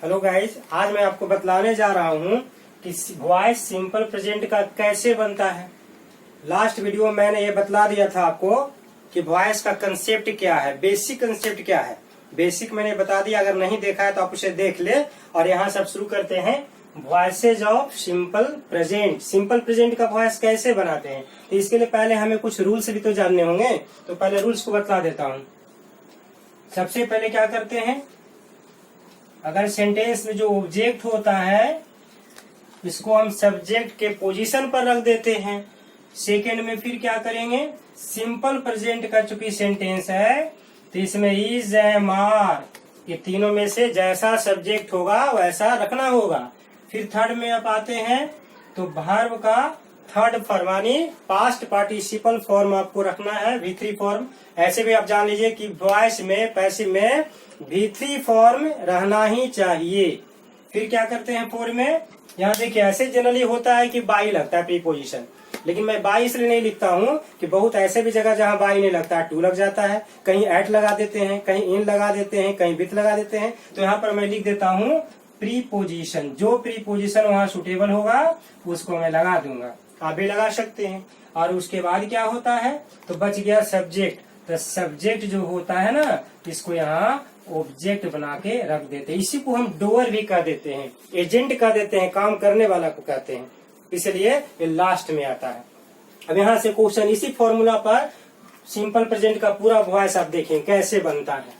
Hello guys, आज मैं आपको बतलाने जा रहा हूँ कि वॉइस सिंपल प्रेजेंट का कैसे बनता है। लास्ट वीडियो में मैंने ये बतला दिया था आपको कि वॉइस का कंसेप्ट क्या है, बेसिक कंसेप्ट क्या है। बेसिक मैंने बता दिया, अगर नहीं देखा है तो आप उसे देख ले। और यहाँ सब शुरू करते हैं voices of simple present. Simple present का वॉइस कैसे बनाते हैं, तो इसके लिए पहले हमें कुछ रूल्स भी तो जानने होंगे। तो पहले रूल्स को बतला देता हूँ। सबसे पहले क्या करते हैं, अगर सेंटेंस में जो ऑब्जेक्ट होता है इसको हम सब्जेक्ट के पोजीशन पर रख देते हैं। सेकंड में फिर क्या करेंगे, सिंपल प्रेजेंट का चूंकि सेंटेंस है तो इसमें इज, एम, आर ये तीनों में से जैसा सब्जेक्ट होगा वैसा रखना होगा। फिर थर्ड में आप आते हैं तो वर्ब का थर्ड फॉर्म यानी पास्ट पार्टिसिपल फॉर्म आपको रखना है, V3 फॉर्म। ऐसे भी आप जान लीजिए कि वॉइस में पैसिव में V3 फॉर्म रहना ही चाहिए। फिर क्या करते हैं फोर में, यहाँ देखिए ऐसे जनरली होता है कि बाई लगता है प्रीपोजिशन, लेकिन मैं बाई इसलिए नहीं लिखता हूँ कि बहुत ऐसे भी जगह जहाँ बाई नहीं लगता है, टू लग जाता है, कहीं एट लगा देते हैं, कहीं इन लगा देते हैं, कहीं विथ लगा देते हैं। तो यहाँ पर मैं लिख देता हूँ प्रीपोजिशन। जो प्रीपोजिशन वहाँ सुटेबल होगा उसको मैं लगा दूंगा, आप भी लगा सकते हैं। और उसके बाद क्या होता है, तो बच गया सब्जेक्ट। तो सब्जेक्ट जो होता है ना, इसको यहाँ ऑब्जेक्ट बना के रख देते हैं। इसी को हम डोअर भी कह देते हैं, एजेंट कह देते हैं, काम करने वाला को कहते हैं, इसलिए ये लास्ट में आता है। अब यहाँ से क्वेश्चन इसी फॉर्मूला पर सिंपल प्रेजेंट का पूरा वॉइस आप देखें कैसे बनता है।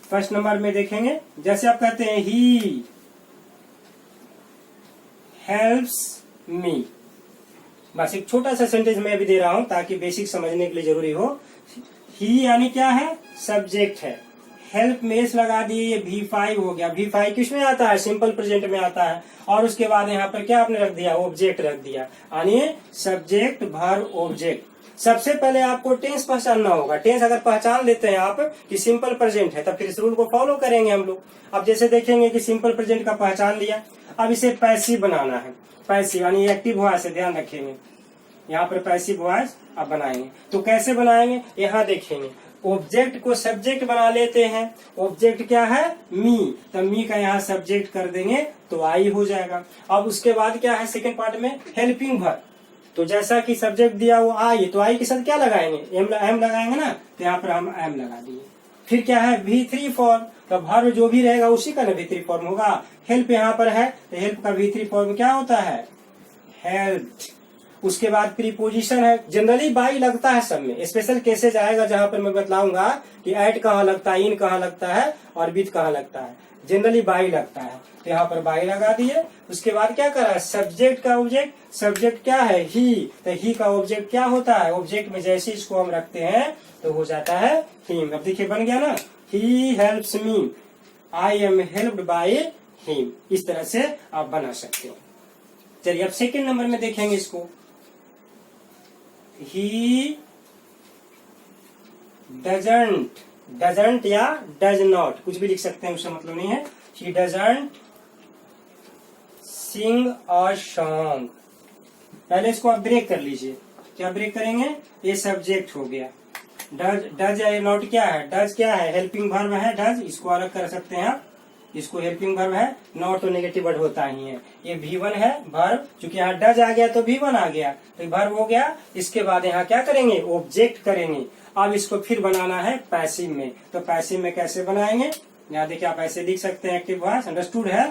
फर्स्ट नंबर में देखेंगे, जैसे आप कहते हैं ही हेल्प्स मी। बस एक छोटा सा सेंटेंस मैं भी दे रहा हूं ताकि बेसिक समझने के लिए जरूरी हो। ही यानी क्या है, सब्जेक्ट है। हेल्प में एस लगा दिए, ये V5 हो गया। V5 किस में आता है, सिंपल प्रेजेंट में आता है। और उसके बाद यहाँ पर क्या आपने रख दिया, ऑब्जेक्ट रख दिया, यानी सब्जेक्ट वर्ब ऑब्जेक्ट। सबसे पहले आपको टेंस पहचानना होगा। टेंस अगर पहचान लेते हैं आप कि सिंपल प्रेजेंट है, तब फिर इस रूल को फॉलो करेंगे हम लोग। अब जैसे देखेंगे कि सिंपल प्रेजेंट का पहचान लिया, अब इसे पैसिव बनाना है। पैसिव यानी एक्टिव वॉइस से ध्यान रखेंगे, यहाँ पर पैसिव वॉइस अब बनाएंगे। तो कैसे बनाएंगे, यहाँ देखेंगे ऑब्जेक्ट को सब्जेक्ट बना लेते हैं। ऑब्जेक्ट क्या है, मी, तो मी का यहाँ सब्जेक्ट कर देंगे तो आई हो जाएगा। अब उसके बाद क्या है, सेकंड पार्ट में हेल्पिंग वर्ब। तो जैसा कि सब्जेक्ट दिया वो आई, तो आई के साथ क्या लगाएंगे, एम लगाएंगे ना, तो यहाँ पर हम एम लगा दिए। फिर क्या है, V3 फॉर्म। तो वर्ब जो भी रहेगा उसी का ना V3 फॉर्म होगा। हेल्प यहाँ पर है तो हेल्प का V3 फॉर्म क्या होता है, हेल्प। उसके बाद प्रीपोजिशन है, जनरली बाई लगता है सब में, स्पेशल केसेज आएगा जहां पर मैं बतलाऊंगा कि एट कहाँ लगता है, इन कहाँ लगता है और विथ कहाँ लगता है। जनरली बाई लगता है तो यहाँ पर बाई लगा दिए। उसके बाद क्या करा है, सब्जेक्ट का ऑब्जेक्ट। सब्जेक्ट क्या है, ही, तो ही का ऑब्जेक्ट क्या होता है, ऑब्जेक्ट में जैसे इसको हम रखते हैं तो हो जाता है हिम। अब देखिए बन गया ना, he helps me, I am helped by him. इस तरह से आप बना सकते हैं। चलिए अब सेकेंड नंबर में देखेंगे इसको, he doesn't या does not, कुछ भी लिख सकते हैं, उसका मतलब नहीं है। he doesn't sing a song। पहले इसको आप ब्रेक कर लीजिए। क्या ब्रेक करेंगे, ये सब्जेक्ट हो गया। डज या नॉट क्या है, डज क्या है, हेल्पिंग वर्ब है डज, इसको अलग कर सकते हैं आप, इसको हेल्पिंग वर्ब है। नॉट तो नेगेटिव वर्ड होता ही है। ये V1 है वर्ब, क्योंकि यहाँ डज आ गया तो V1 आ गया, तो वर्ब हो गया। इसके बाद यहाँ क्या करेंगे, ऑब्जेक्ट करेंगे। अब इसको फिर बनाना है पैसिव में। तो पैसिव में कैसे बनाएंगे, यहाँ देखिए आप ऐसे लिख सकते हैं, एक्टिव वॉइस। अंडरस्टूड है,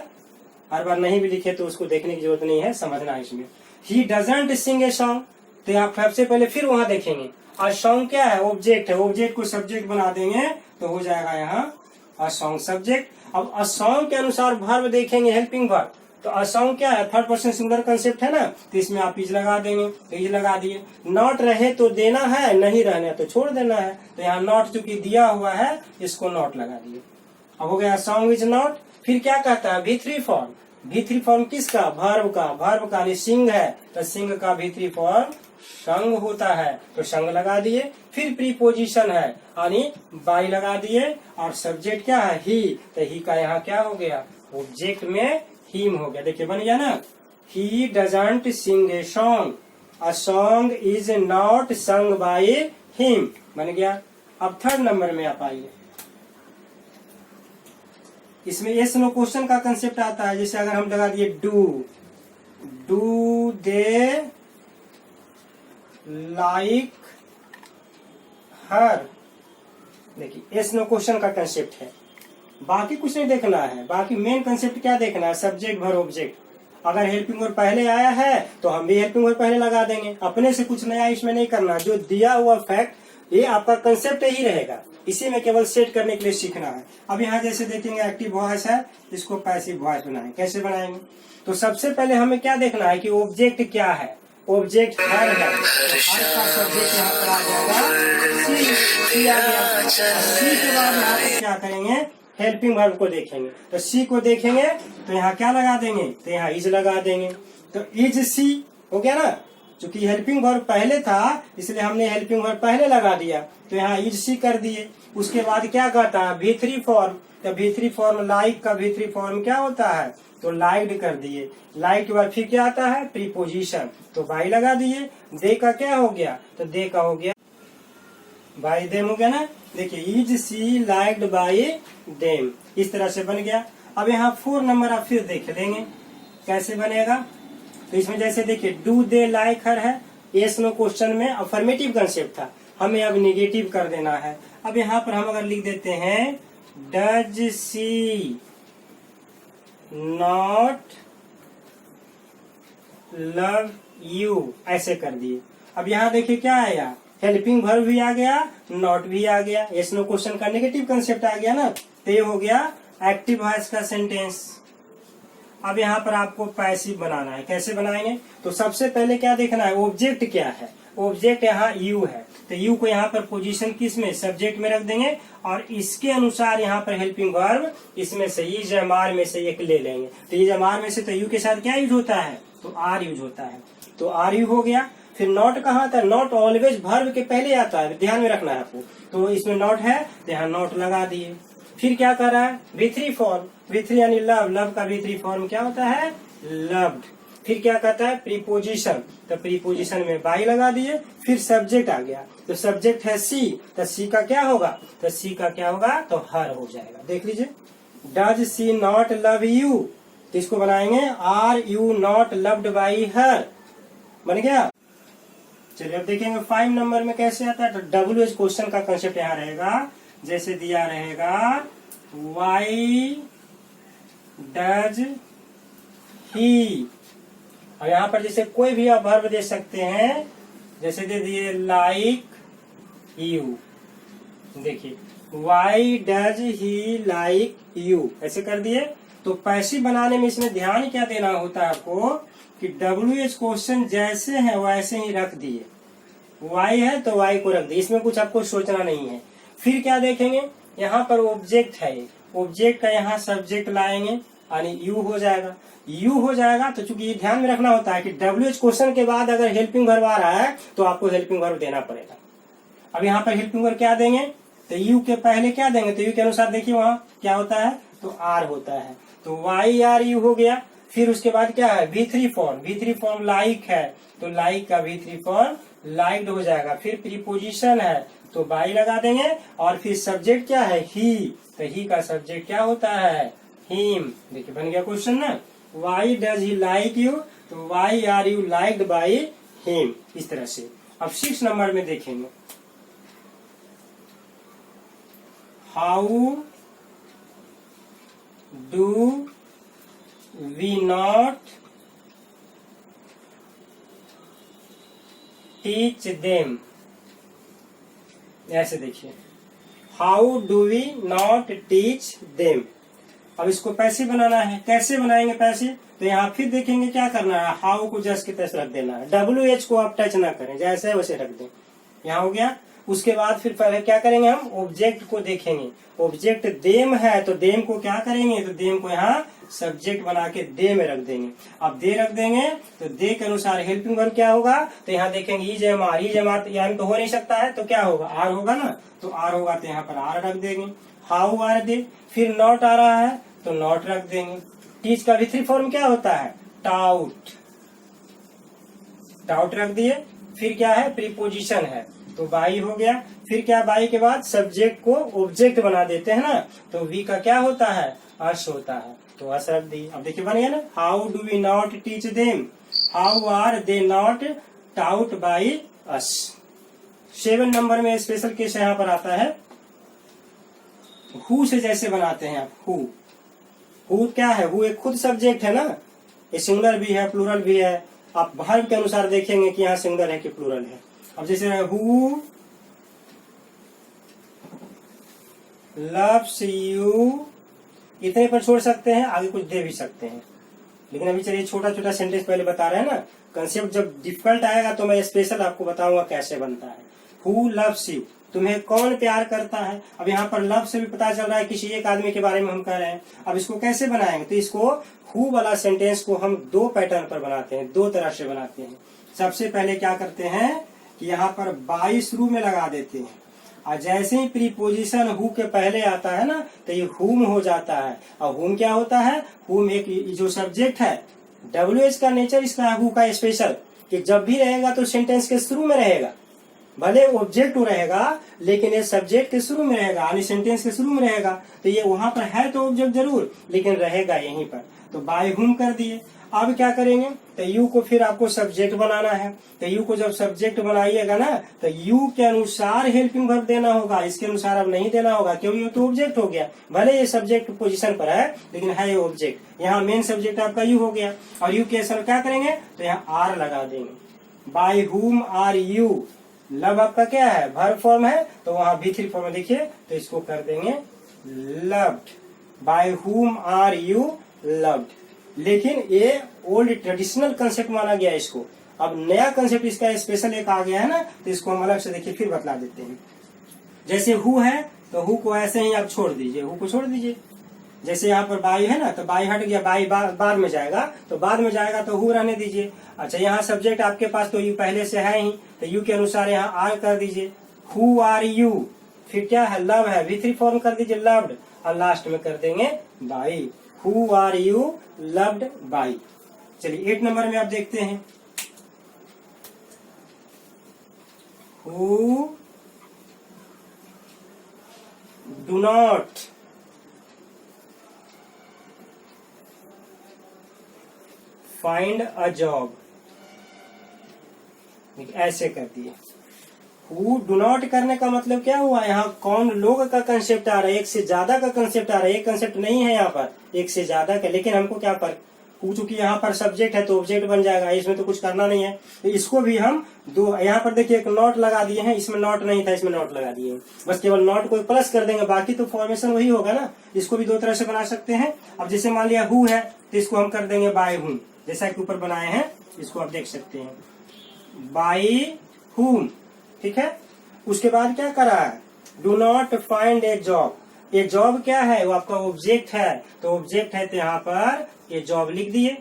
हर बार नहीं भी लिखे तो उसको देखने की जरूरत नहीं है, समझना है इसमें। ही डजंट सिंग ए सॉन्ग, तो आप सबसे पहले फिर वहां देखेंगे अ सॉन्ग क्या है, ऑब्जेक्ट है। ऑब्जेक्ट को सब्जेक्ट बना देंगे तो हो जाएगा यहाँ अ सॉन्ग सब्जेक्ट। अब अ सॉन्ग के अनुसार वर्ब देखेंगे, हेल्पिंग वर्ब। तो अ सॉन्ग क्या है, थर्ड पर्सन सिंगुलर कंसेप्ट है ना, तो इसमें आप इज लगा देंगे, तो इज लगा दिए। नॉट रहे तो देना है, नहीं रहने तो छोड़ देना है। तो यहाँ नॉट चूंकि दिया हुआ है, इसको नॉट लगा दिए। अब हो गया सॉन्ग इज नॉट। फिर क्या कहता है, V3 फॉर्म। V3 फॉर्म किसका, वर्ब का। वर्ब का सिंग है तो सिंग का V3 फॉर्म संग होता है, तो संग लगा दिए। फिर प्रीपोजिशन है यानी बाई लगा दिए। और सब्जेक्ट क्या है, ही, तो ही का यहाँ क्या हो गया, ऑब्जेक्ट में हिम हो गया। देखिए बन गया ना, he doesn't sing a song, a song is not sung by him, बन गया। अब थर्ड नंबर में आप आइए, इसमें यस नो क्वेश्चन का कंसेप्ट आता है। जैसे अगर हम लगा दिए डू दे लाइक हर, देखिए यस नो क्वेश्चन का कंसेप्ट है, बाकी कुछ नहीं देखना है। बाकी मेन कंसेप्ट क्या देखना है, सब्जेक्ट वर्ब ऑब्जेक्ट। अगर हेल्पिंग वर्ब पहले आया है तो हम भी हेल्पिंग वर्ब पहले लगा देंगे, अपने से कुछ नया इसमें नहीं करना। जो दिया हुआ फैक्ट ये आपका कंसेप्ट ही रहेगा, इसी में केवल सेट करने के लिए सीखना है। अब यहाँ जैसे देखेंगे एक्टिव वॉइस है, इसको पैसिव वॉइस बनाएं। कैसे बनाएंगे, तो सबसे पहले हमें क्या देखना है कि ऑब्जेक्ट क्या है। ऑब्जेक्ट हर है, तो हर का सब्जेक्ट यहाँ पर आ जाएगा सी आ गया। सी के बाद यहाँ पर क्या करेंगे, हेल्पिंग वर्ब को देखेंगे। तो सी को देखेंगे तो यहाँ क्या लगा देंगे, तो यहाँ इज लगा देंगे। तो इज सी हो गया ना, चूंकि हेल्पिंग वर्ब पहले था इसलिए हमने हेल्पिंग वर्ब पहले लगा दिया, तो यहाँ इज सी कर दिए। उसके बाद क्या कहता है, V3 फॉर्म। तो V3 फॉर्म लाइक का V3 फॉर्म क्या होता है, तो लाइक्ड कर दिए। लाइक के बाद फिर क्या आता है, प्रीपोजिशन, तो बाई लगा दिए। दे का क्या हो गया, तो दे का हो गया बाई देम हो गया ना। देखिए is she liked by them, इस तरह से बन गया। अब यहाँ 4 नंबर आप फिर देख लेंगे कैसे बनेगा। तो इसमें जैसे देखिए डू दे लाइक हर है, यस नो क्वेश्चन में अफर्मेटिव कंसेप्ट था, हमें अब निगेटिव कर देना है। अब यहाँ पर हम अगर लिख देते हैं does she not love you, ऐसे कर दिए। अब यहाँ देखिए क्या आया, हेल्पिंग वर्ब भी आ गया, नॉट भी आ गया, यस नो क्वेश्चन का नेगेटिव कंसेप्ट आ गया ना। तो ये हो गया एक्टिव वॉइस का सेंटेंस। अब यहाँ पर आपको पैसिव बनाना है। कैसे बनाएंगे, तो सबसे पहले क्या देखना है, ऑब्जेक्ट क्या है। ऑब्जेक्ट यहाँ यू है, तो यू को यहाँ पर पोजीशन किस में, सब्जेक्ट में रख देंगे, और इसके अनुसार यहाँ पर हेल्पिंग वर्ब इसमें से इज एम आर में से एक ले लेंगे। तो इज एम आर में से तो यू के साथ क्या यूज होता है, तो आर यूज होता है, तो आर यू हो गया। फिर नॉट कहाँ आता है, नॉट ऑलवेज वर्ब के पहले आता है, ध्यान में रखना है आपको। तो इसमें नॉट है तो यहाँ नॉट लगा दिए। फिर क्या कर रहा है, V3 फॉर्म, V3 यानी लव, लव का V3 फॉर्म क्या होता है, लव्ड। फिर क्या कहता है, प्रीपोजिशन, तो प्रीपोजिशन में बाई लगा दिए। फिर सब्जेक्ट आ गया, तो सब्जेक्ट है सी, तो सी का क्या होगा, तो सी का क्या होगा, तो हर हो जाएगा। देख लीजिए does she not love you, तो इसको बनाएंगे are you not loved by her, बन गया। चलिए अब देखेंगे 5 नंबर में कैसे आता है। तो WH क्वेश्चन का कंसेप्ट यहाँ रहेगा, जैसे दिया रहेगा वाई डज ही, और यहाँ पर जैसे कोई भी आप वर्ब दे सकते हैं, जैसे दे दिए लाइक यू। देखिए Y does he like you, ऐसे कर दिए। तो पैसिव बनाने में इसमें ध्यान क्या देना होता है आपको, कि WH क्वेश्चन जैसे है वैसे ही रख दिए। वाई है तो वाई को रख दिए, इसमें कुछ आपको सोचना नहीं है। फिर क्या देखेंगे, यहाँ पर ऑब्जेक्ट है, ऑब्जेक्ट का यहाँ सब्जेक्ट लाएंगे यानी यू हो जाएगा। यू हो जाएगा तो चूंकि ये ध्यान में रखना होता है कि WH क्वेश्चन के बाद अगर हेल्पिंग वर्ब आ रहा है तो आपको हेल्पिंग वर्ब देना पड़ेगा। अब यहाँ पर हेल्पिंग वर्ब क्या देंगे, तो यू के पहले क्या देंगे, तो यू के अनुसार देखिए वहाँ क्या होता है, तो आर होता है, तो वाई आर यू हो गया। फिर उसके बाद क्या है, V3 form, V3 form like है, तो लाइक का V3 फॉर्म लाइक्ड हो जाएगा। फिर प्रीपोजिशन है तो बाई लगा देंगे, और फिर सब्जेक्ट क्या है, ही, तो ही का सब्जेक्ट क्या होता है, हिम। देखिए बन गया क्वेश्चन ना, why does he like you, तो why are you liked by him, इस तरह से। अब 6 नंबर में देखेंगे, how do we not teach them, ऐसे देखिए how do we not teach them. अब इसको पैसिव बनाना है। कैसे बनाएंगे पैसिव, तो यहाँ फिर देखेंगे क्या करना है, हाउ को जस्ट की तरह रख देना है, WH को आप टच ना करें, जैसे है वैसे रख दें, यहाँ हो गया। उसके बाद फिर पहले क्या करेंगे, हम ऑब्जेक्ट को देखेंगे। ऑब्जेक्ट देम है तो देम को क्या करेंगे, तो देम को यहाँ सब्जेक्ट बना के दे में रख देंगे। अब दे रख देंगे तो दे के अनुसार हेल्पिंग वर्ब क्या होगा, तो यहाँ देखेंगे is am are, is am are यानी तो हो नहीं सकता है, तो क्या होगा, आर होगा ना, तो आर होगा तो यहाँ पर आर रख देंगे। हाउ आर दे, फिर नॉट आ रहा है तो नॉट रख देंगे। टीच का V3 फॉर्म क्या होता है, टाउट, टाउट रख दिए। फिर क्या है, प्रीपोजिशन है तो बाई हो गया। फिर क्या बाई के बाद सब्जेक्ट को ऑब्जेक्ट बना देते हैं ना, तो वी का क्या होता है, अस होता है, तो अस रख दी। अब देखिए बन गया ना, how do we not teach them, how are they not taught by us. 7 नंबर में स्पेशल केस यहाँ पर आता है, हु से जैसे बनाते हैं आप, हु क्या है, हु एक खुद सब्जेक्ट है ना, ये सिंगुलर भी है प्लूरल भी है, आप वर्ब के अनुसार देखेंगे कि यहाँ सिंगुलर है कि प्लूरल है। अब जैसे हु लव्स यू, इतने पर छोड़ सकते हैं, आगे कुछ दे भी सकते हैं, लेकिन अभी चलिए छोटा छोटा सेंटेंस पहले बता रहे हैं ना, कंसेप्ट जब डिफिकल्ट आएगा तो मैं स्पेशल आपको बताऊंगा कैसे बनता है। हु लव्स यू, तुम्हें कौन प्यार करता है। अब यहाँ पर लव से भी पता चल रहा है किसी एक आदमी के बारे में हम कह रहे हैं। अब इसको कैसे बनाएंगे, तो इसको हु वाला सेंटेंस को हम 2 पैटर्न पर बनाते हैं, 2 तरह से बनाते हैं। सबसे पहले क्या करते हैं कि यहाँ पर बाई शुरू में लगा देते हैं, और जैसे ही प्रीपोजिशन हु के पहले आता है ना, तो ये हुम हो जाता है। और हुम क्या होता है, हुम एक जो सब्जेक्ट है, WH का नेचर इसका हु का स्पेशल, कि जब भी रहेगा तो सेंटेंस के शुरू में रहेगा, भले ऑब्जेक्ट रहेगा लेकिन ये सब्जेक्ट के शुरू में रहेगा, यानी सेंटेंस के शुरू में रहेगा। तो ये वहां पर है तो ऑब्जेक्ट जरूर, लेकिन रहेगा यहीं पर, तो बाय हुम कर दिए। अब क्या करेंगे, तो यू को फिर आपको सब्जेक्ट बनाना है, तो यू को जब सब्जेक्ट बनाइएगा ना, तो यू के अनुसार हेल्पिंग वर्ब देना होगा, इसके अनुसार अब नहीं देना होगा, क्योंकि ये तो ऑब्जेक्ट हो गया, भले ये सब्जेक्ट पोजीशन पर है लेकिन है ये ऑब्जेक्ट। यहाँ मेन सब्जेक्ट आपका यू हो गया, और यू के असर क्या करेंगे, तो यहाँ आर लगा देंगे। Bye whom are you, love आपका क्या है, वर्ब फॉर्म है, तो वहां V3 फॉर्म में देखिए, तो इसको कर देंगे loved. By whom are you loved. लेकिन ये ओल्ड ट्रेडिशनल कंसेप्ट माना गया इसको, अब नया कंसेप्ट इसका स्पेशल एक आ गया है ना, तो इसको हम अलग से देखिए फिर बतला देते हैं। जैसे हु है तो हु को ऐसे ही आप छोड़ दीजिए, हु को छोड़ दीजिए। जैसे यहाँ पर बाई है ना, तो बाई हट गया, बाई बाद में जाएगा, तो बाद में जाएगा तो हु रहने दीजिए। अच्छा, यहाँ सब्जेक्ट आपके पास तो यू पहले से है ही, तो यू के अनुसार यहाँ आर कर दीजिए। हु आर यू, फिर क्या है, लव है, V3 फॉर्म कर दीजिए लव्ड, और लास्ट में कर देंगे by. Who are you loved by. चलिए 8 नंबर में आप देखते हैं, who do not find a job, ऐसे कर दिए। हु डू नॉट करने का मतलब क्या हुआ, यहाँ कौन लोग का कंसेप्ट आ रहा है, एक से ज्यादा का कंसेप्ट आ रहा है, एक कंसेप्ट नहीं है यहाँ पर, एक से ज्यादा का। लेकिन हमको क्या पर, चूंकि यहाँ पर सब्जेक्ट है तो ऑब्जेक्ट बन जाएगा, इसमें तो कुछ करना नहीं है, तो इसको भी हम 2, यहाँ पर देखिए एक नॉट लगा दिए हैं, इसमें नॉट नहीं था, इसमें नॉट लगा दिए, बस केवल नॉट को प्लस कर देंगे, बाकी तो फॉर्मेशन वही होगा ना। इसको भी 2 तरह से बना सकते हैं। अब जैसे मान लिया हु है, तो इसको हम कर देंगे बाय हुम, जैसा कि ऊपर बनाए हैं, इसको आप देख सकते हैं, बाई हुम, ठीक है। उसके बाद क्या करा है, do not find A job. ये जॉब क्या है, वो आपका ऑब्जेक्ट है, तो ऑब्जेक्ट है तो यहाँ पर ये जॉब लिख दिए।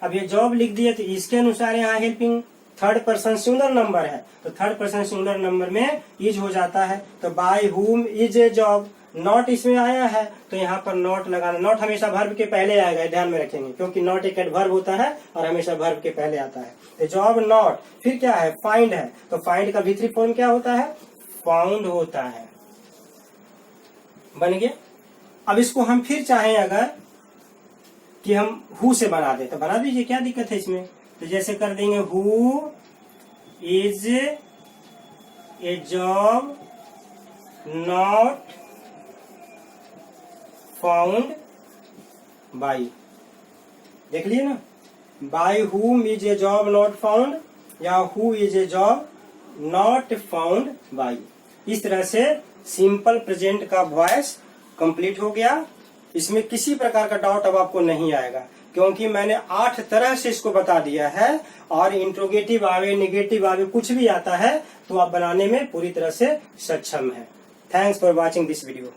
अब ये जॉब लिख दिए तो इसके अनुसार यहाँ helping third person singular number है, तो थर्ड पर्सन सिंगुलर नंबर में इज हो जाता है, तो bye whom is a job. Not इसमें आया है तो यहाँ पर नॉट लगाना, नॉट हमेशा वर्ब के पहले आएगा, ध्यान में रखेंगे, क्योंकि नॉट एक एडवर्ब होता है और हमेशा वर्ब के पहले आता है। तो जॉब नॉट, फिर क्या है, फाइंड है, तो फाइंड का V3 फॉर्म क्या होता है, फाउंड होता है, बन गया। अब इसको हम फिर चाहें अगर कि हम हु से बना दे तो बना दीजिए, क्या दिक्कत है इसमें। तो जैसे कर देंगे who is a job not found by, देख लिए ना, by whom is a job not found, या who is a job not found by. इस तरह से सिंपल प्रेजेंट का वॉइस कंप्लीट हो गया। इसमें किसी प्रकार का डाउट अब आपको नहीं आएगा, क्योंकि मैंने 8 तरह से इसको बता दिया है, और इंट्रोगेटिव आवे, नेगेटिव आवे, कुछ भी आता है तो आप बनाने में पूरी तरह से सक्षम है। Thanks for watching this video.